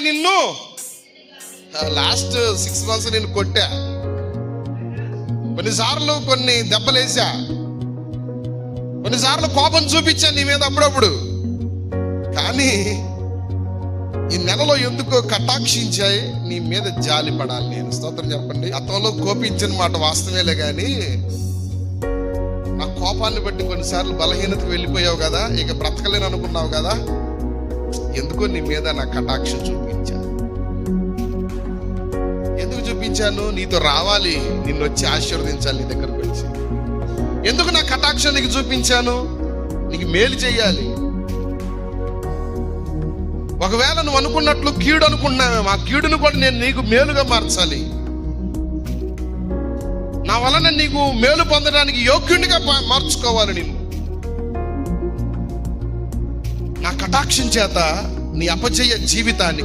నిన్ను last 6 months నేను కొట్టా, కొన్నిసార్లు కొన్ని దెబ్బలేసా, కొన్నిసార్లు కోపం చూపించా నీ మీద అప్పుడప్పుడు. కానీ ఈ నెలలో ఎందుకో కటాక్షించాయి, నీ మీద జాలి పడాలి నేను. స్తోత్రం చెప్పండి. గతంలో కోపించిన మాట వాస్తవేలే, కానీ నా కోపాన్ని బట్టి కొన్నిసార్లు బలహీనతకు వెళ్ళిపోయావు కదా, ఇక బ్రతకలేను అనుకున్నావు కదా, ఎందుకో నీ మీద నా కటాక్షం చూపించా. ఎందుకు చూపించాను? నీతో రావాలి, నిన్ను వచ్చి ఆశీర్వదించాలి, నీ దగ్గరకు వచ్చి. ఎందుకు నా కటాక్షం నీకు చూపించాను? నీకు మేలు చేయాలి. ఒకవేళ నువ్వు అనుకున్నట్లు కీడు అనుకుంటున్నావేమో, ఆ కీడును కూడా నేను నీకు మేలుగా మార్చాలి. నా వలన నీకు మేలు పొందడానికి యోగ్యునిగా మార్చుకోవాలి నిన్ను. నా కటాక్షం చేత నీ అపజయ జీవితానికి